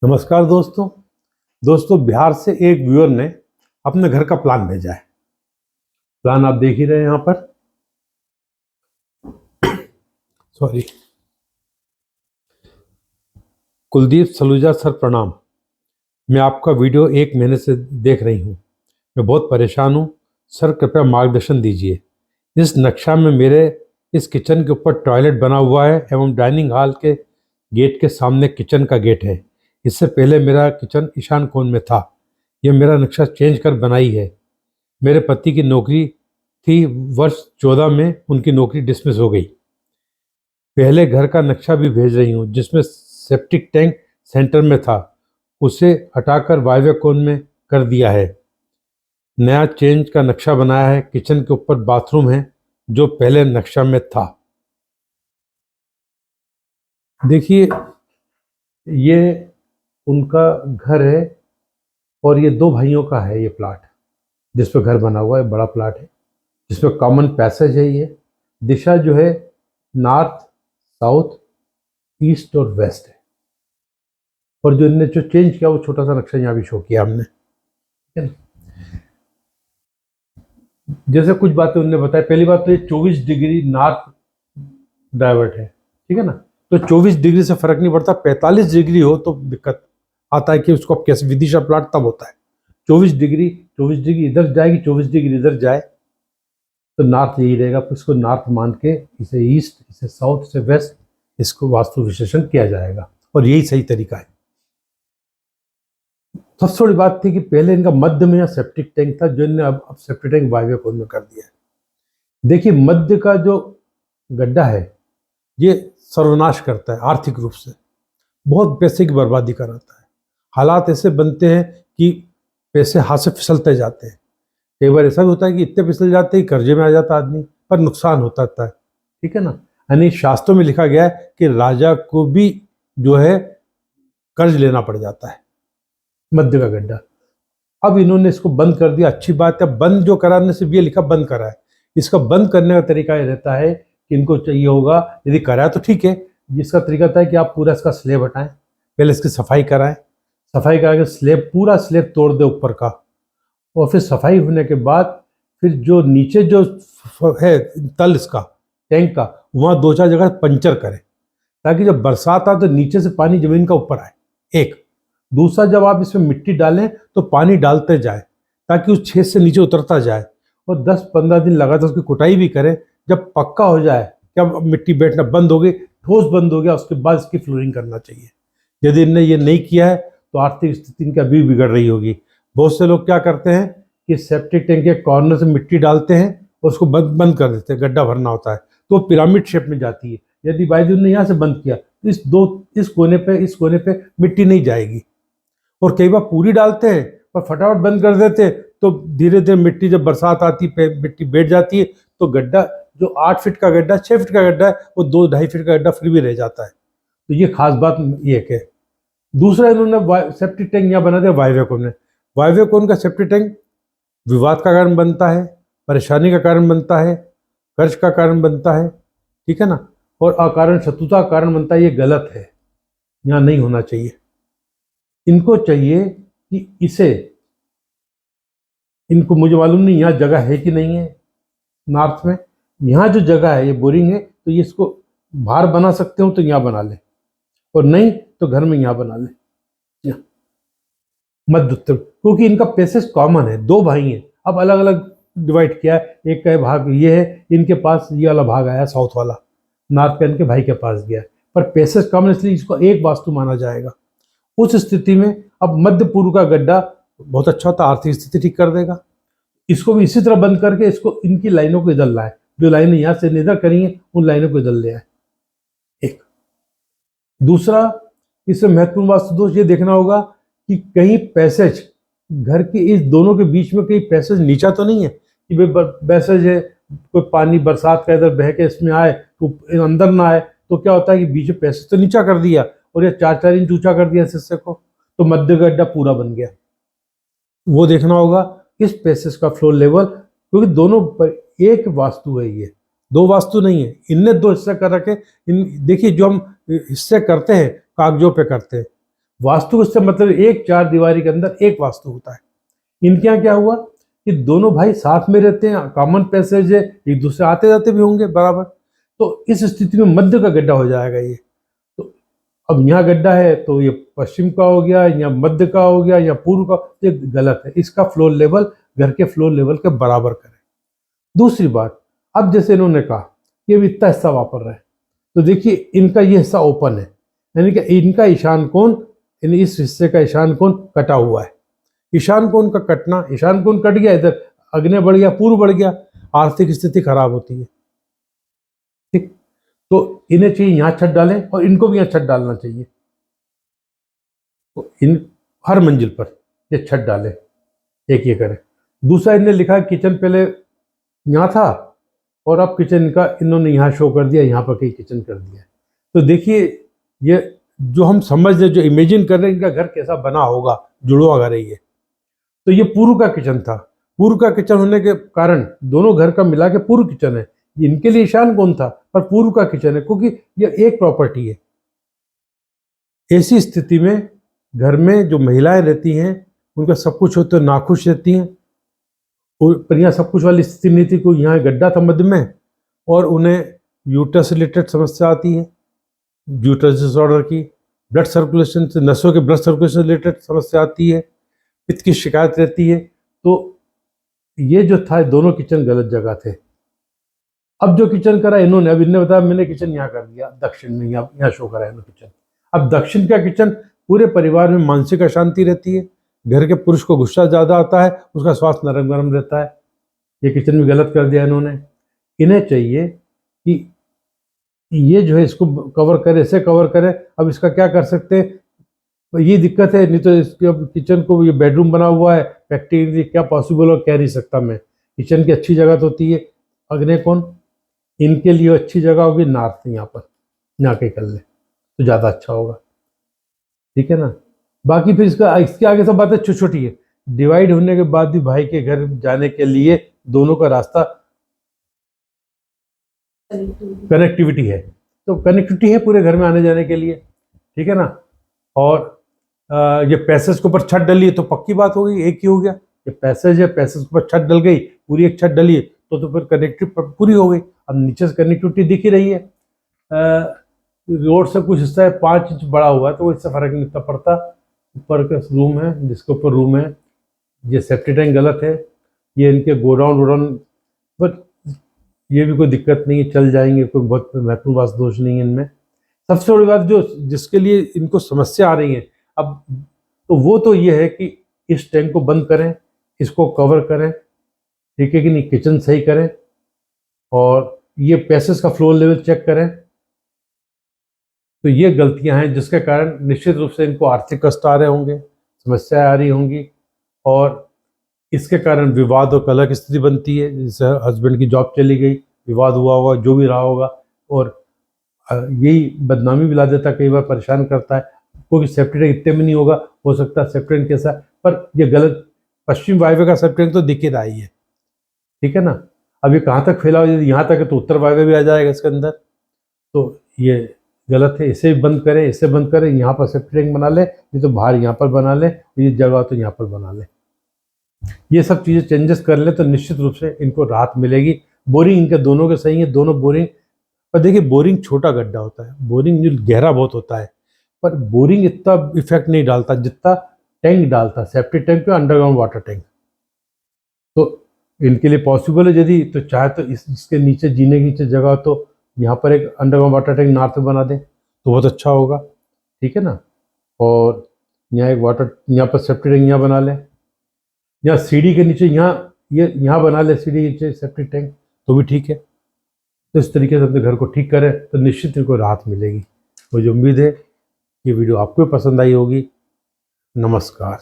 नमस्कार दोस्तों बिहार से एक व्यूअर ने अपने घर का प्लान भेजा है। प्लान आप देख ही रहे हैं यहाँ पर। सॉरी। कुलदीप सलूजा सर, प्रणाम। मैं आपका वीडियो 1 महीने से देख रही हूँ। मैं बहुत परेशान हूँ सर, कृपया मार्गदर्शन दीजिए। इस नक्शा में मेरे इस किचन के ऊपर टॉयलेट बना हुआ है एवं डाइनिंग हॉल के गेट के सामने किचन का गेट है। इससे पहले मेरा किचन ईशान कोण में था। यह मेरा नक्शा चेंज कर बनाई है। मेरे पति की नौकरी थी, वर्ष 14 में उनकी नौकरी डिसमिस हो गई। पहले घर का नक्शा भी भेज रही हूँ जिसमें सेप्टिक टैंक सेंटर में था, उसे हटाकर वायव्य कोण में कर दिया है। नया चेंज का नक्शा बनाया है। किचन के ऊपर बाथरूम है जो पहले नक्शा में था। देखिए, ये उनका घर है और ये 2 भाइयों का है। ये प्लाट जिस पर घर बना हुआ है बड़ा प्लाट है, जिसमें कॉमन पैसेज है। ये दिशा जो है नॉर्थ, साउथ, ईस्ट और वेस्ट है। और जो इनने जो चेंज किया वो छोटा सा नक्शा यहाँ भी शो किया हमने, ठीक है ना। जैसे कुछ बातें उनने बताया। पहली बात तो ये 24 डिग्री नॉर्थ डाइवर्ट है, ठीक है ना। तो 24 डिग्री से फर्क नहीं पड़ता। 45 डिग्री हो तो दिक्कत आता है कि उसको अब कैसे विदिशा प्लाट तब होता है। 24 डिग्री इधर जाएगी, 24 डिग्री इधर जाए तो नॉर्थ यही रहेगा। इसको नॉर्थ मान के इसे ईस्ट, इसे साउथ, इसे वेस्ट, इसको वास्तु विश्लेषण किया जाएगा और यही सही तरीका है। सबसे बड़ी बात थी कि पहले इनका मध्य में सेप्टिक टैंक था, जो इन्होंने अब सेप्टिक टैंक वायव्य कोण में कर दिया है। देखिए, मध्य का जो गड्ढा है ये सर्वनाश करता है आर्थिक रूप से, बहुत पैसे की बर्बादी कराता है। हालात ऐसे बनते हैं कि पैसे हाथ से फिसलते जाते हैं। कई बार ऐसा भी होता है कि इतने फिसल जाते हैं कर्जे में आ जाता आदमी, पर नुकसान होता है, ठीक है ना। यानी शास्त्रों में लिखा गया है कि राजा को भी जो है कर्ज लेना पड़ जाता है। मध्य का गड्ढा अब इन्होंने इसको बंद कर दिया, अच्छी बात है। बंद जो कराने से भी ये लिखा बंद करा है। इसका बंद करने का तरीका ये रहता है कि इनको चाहिए होगा, यदि कराया तो ठीक है, जिसका तरीका था कि आप पूरा इसका स्लेब हटाएं, पहले इसकी सफाई कराएं। सफाई करा के स्लेब, पूरा स्लेब तोड़ दे ऊपर का, और फिर सफाई होने के बाद फिर जो नीचे जो है तल इसका टैंक का, वहाँ 2-4 जगह पंचर करें ताकि जब बरसात आए तो नीचे से पानी जमीन का ऊपर आए। एक दूसरा, जब आप इसमें मिट्टी डालें तो पानी डालते जाए ताकि उस छेद से नीचे उतरता जाए, और 10-15 दिन लगातार उसकी कुटाई भी करें। जब पक्का हो जाए कि अब मिट्टी बैठना बंद हो गई, ठोस बंद हो गया, उसके बाद इसकी फ्लोरिंग करना चाहिए। यदि इनने ये नहीं किया है तो आर्थिक स्थिति इनकी अभी बिगड़ रही होगी। बहुत से लोग क्या करते हैं कि सेप्टिक टैंक के कॉर्नर से मिट्टी डालते हैं और उसको बंद बंद कर देते हैं। गड्ढा भरना होता है तो वो पिरामिड शेप में जाती है। यदि बायजून ने यहाँ से बंद किया तो इस कोने पे मिट्टी नहीं जाएगी। और कई बार पूरी डालते हैं पर फटाफट बंद कर देते हैं, तो धीरे धीरे मिट्टी, जब बरसात आती है मिट्टी बैठ जाती है, तो गड्ढा जो 8 फीट का गड्ढा, 6 फीट का गड्ढा है, वो 2-2.5 फीट का गड्ढा फिर भी रह जाता है। तो ये खास बात ये है। दूसरा, इन्होंने सेप्टिक टैंक यहाँ बना दिया वायव्य कोण में। वायव्य कोण का सेप्टिक टैंक विवाद का कारण बनता है, परेशानी का कारण बनता है, कर्ज का कारण बनता है, ठीक है ना, और अकारण शत्रुता का कारण बनता है। ये गलत है, यहाँ नहीं होना चाहिए। इनको चाहिए कि इनको, मुझे मालूम नहीं यहाँ जगह है कि नहीं है नॉर्थ में। यहाँ जो जगह है ये बोरिंग है, तो ये इसको बाहर बना सकते हो तो यहाँ बना ले, और नहीं तो घर में यहाँ बना ले, मध्य उत्तर, क्योंकि इनका पैसेज कॉमन है। 2 भाई हैं, अब अलग अलग डिवाइड किया है। एक का भाग ये है, इनके पास ये वाला भाग आया साउथ वाला, नॉर्थ का इनके भाई के पास गया, पर पैसेज कॉमन, इसलिए इसको एक वास्तु माना जाएगा। उस स्थिति में अब मध्य पूर्व का गड्ढा बहुत अच्छा होता, आर्थिक स्थिति ठीक कर देगा। इसको भी इसी तरह बंद करके इसको, इनकी लाइनों को इधर लाए, जो लाइनें यहाँ से इधर करेंगे उन लाइनों को इधर ले आए। एक दूसरा, इसमें महत्वपूर्ण वास्तु दोष ये देखना होगा कि कहीं पैसेज, घर के इस दोनों के बीच में कहीं पैसेज नीचा तो नहीं है कि पैसेज है, कोई पानी बरसात का इधर बह के इसमें आए तो अंदर ना आए। तो क्या होता है कि बीच में पैसेज तो नीचा कर दिया और ये 4-4 इंच ऊंचा कर दिया इस हिस्से को, तो मध्य गड्ढा पूरा बन गया। वो देखना होगा इस पैसेज का फ्लो लेवल, क्योंकि दोनों पर एक वास्तु है, ये 2 वास्तु नहीं है। इनने 2 हिस्से कर रखे। देखिए, जो हम हिस्से करते हैं कागजों पे करते हैं, वास्तु इससे मतलब एक चार दीवारी के अंदर एक वास्तु होता है। इनके यहाँ क्या हुआ कि दोनों भाई साथ में रहते हैं, कॉमन पैसेज है, एक दूसरे आते जाते भी होंगे बराबर, तो इस स्थिति में मध्य का गड्ढा हो जाएगा ये। तो अब यहाँ गड्ढा है तो ये पश्चिम का हो गया, या मध्य का हो गया, या पूर्व का, ये गलत है। इसका फ्लोर लेवल घर के फ्लोर लेवल के बराबर करें। दूसरी बात, अब जैसे इन्होंने कहा ये भी इतना हिस्सा वापर रहे, तो देखिए इनका ये हिस्सा ओपन है, यानी कि इनका ईशान कोण, इस हिस्से का ईशान कोण कटा हुआ है। ईशान कोण का कटना, ईशान कोण कट गया, इधर अग्नि बढ़ गया, पूर्व बढ़ गया, आर्थिक स्थिति खराब होती है। ठीक, तो इन्हें चाहिए यहाँ छत डालें और इनको भी यहाँ छत डालना चाहिए। तो इन हर मंजिल पर ये छत डालें, एक ये करें। दूसरा इन्हें लिखा है किचन पहले यहाँ था और अब किचन का इन्होंने यहाँ शो कर दिया, यहाँ पर कहीं किचन कर दिया। तो देखिए ये जो हम समझ रहे, जो इमेजिन कर रहे हैं इनका घर कैसा बना होगा, जुड़वा घर है ये। तो ये पूर्व का किचन था, पूर्व का किचन होने के कारण दोनों घर का मिला के पूर्व किचन है। इनके लिए ईशान कौन था, पर पूर्व का किचन है, क्योंकि ये एक प्रॉपर्टी है। ऐसी स्थिति में घर में जो महिलाएं रहती हैं उनका सब कुछ हो तो नाखुश रहती हैं, पर यहाँ सब कुछ वाली स्थिति नहीं थी, कोई यहाँ गड्ढा था मध्य में, और उन्हें यूट्रस रिलेटेड समस्या आती है, यूट्रस डिसऑर्डर की, ब्लड सर्कुलेशन से, नसों के ब्लड सर्कुलेशन रिलेटेड समस्या आती है, पित्त की शिकायत रहती है। तो ये जो था दोनों किचन गलत जगह थे। अब जो किचन करा इन्होंने, अब इन्होंने बताया मैंने किचन यहाँ कर दिया, दक्षिण में, यहाँ शो करा इन्होंने किचन। अब दक्षिण का किचन, पूरे परिवार में मानसिक अशांति रहती है, घर के पुरुष को गुस्सा ज्यादा आता है, उसका स्वास्थ्य नरम गरम रहता है। ये किचन भी गलत कर दिया इन्होंने। इन्हें चाहिए कि ये जो है इसको कवर करे, ऐसे कवर करे। अब इसका क्या कर सकते हैं, तो ये दिक्कत है, नहीं तो इसके किचन को, ये बेडरूम बना हुआ है, प्रैक्टिकली क्या पॉसिबल हो कह नहीं सकता मैं। किचन की अच्छी जगह तो होती है अग्नि कोण, इनके लिए अच्छी जगह होगी नॉर्थ, यहाँ पर यहाँ के कर ले तो ज़्यादा अच्छा होगा। ठीक है ना। बाकी फिर इसके आगे सब बातें छोटी छोटी है। डिवाइड होने के बाद भी भाई के घर जाने के लिए दोनों का रास्ता कनेक्टिविटी है, तो कनेक्टिविटी है पूरे घर में आने जाने के लिए। ठीक है ना। और ये पैसेज के ऊपर छत डली है तो पक्की बात हो गई, एक ही हो गया। ये पैसेज है, पैसेज के ऊपर छत डल गई, पूरी एक छत डली है तो फिर कनेक्टिविटी पूरी हो गई। अब नीचे से कनेक्टिविटी दिख ही रही है, रोड से कुछ हिस्सा है 5 इंच बड़ा हुआ है तो इससे फर्क नहीं इतना पड़ता। ऊपर का रूम है, जिसके ऊपर रूम है, ये सेफ्टी टैंक गलत है, ये इनके गोडाउन वोडाउन, बट ये भी कोई दिक्कत नहीं है, चल जाएंगे, कोई बहुत महत्वपूर्ण वास्तु दोष नहीं है इनमें। सबसे बड़ी बात जो जिसके लिए इनको समस्या आ रही है अब, तो वो तो ये है कि इस टैंक को बंद करें, इसको कवर करें, ठीक है कि नहीं, किचन सही करें, और ये पैसेज का फ्लोर लेवल चेक करें। तो ये गलतियां हैं जिसके कारण निश्चित रूप से इनको आर्थिक कष्ट आ रहे होंगे, समस्याएं आ रही होंगी, और इसके कारण विवाद और कलह की स्थिति बनती है। जैसे हस्बैंड की जॉब चली गई, विवाद हुआ होगा, जो भी रहा होगा, और यही बदनामी भी ला देता, कई बार परेशान करता है। क्योंकि सेफ्टी टैंक इतने में नहीं होगा, हो सकता है सेफ्टी टैंक कैसा, पर ये गलत, पश्चिम वायव्य का सेफ्टी टैंक तो दिख ही रहा ही है। ठीक है ना। अब ये कहाँ तक फैला हुआ, यदि यहाँ तक है तो उत्तर वायव्य भी आ जाएगा इसके अंदर, तो ये गलत है। इसे बंद करें, इसे बंद करें, यहाँ पर सेफ्टी टैंक बना ले, नहीं तो बाहर यहाँ पर बना ले, ये जगह तो यहाँ पर बना ले। ये सब चीज़ें चेंजेस कर ले तो निश्चित रूप से इनको राहत मिलेगी। बोरिंग इनके दोनों के सही है, दोनों बोरिंग, पर देखिए बोरिंग छोटा गड्ढा होता है, बोरिंग जो गहरा बहुत होता है, पर बोरिंग इतना इफेक्ट नहीं डालता जितना टैंक डालता, सेफ्टी टैंक पे अंडरग्राउंड वाटर टैंक। तो इनके लिए पॉसिबल है, यदि तो चाहे तो इसके नीचे जीने के नीचे जगह तो यहाँ पर एक अंडरग्राउंड वाटर टैंक नॉर्थ में बना दें तो बहुत अच्छा होगा। ठीक है ना। और यहाँ एक वाटर, यहाँ पर सेफ्टी टैंक यहाँ बना लें, यहाँ सीढ़ी के नीचे यहाँ बना ले, सीढ़ी के नीचे सेफ्टी टैंक, तो भी ठीक है। तो इस तरीके से अपने घर को ठीक करें तो निश्चित इनको राहत मिलेगी। मुझे उम्मीद है ये वीडियो आपको भी पसंद आई होगी। नमस्कार।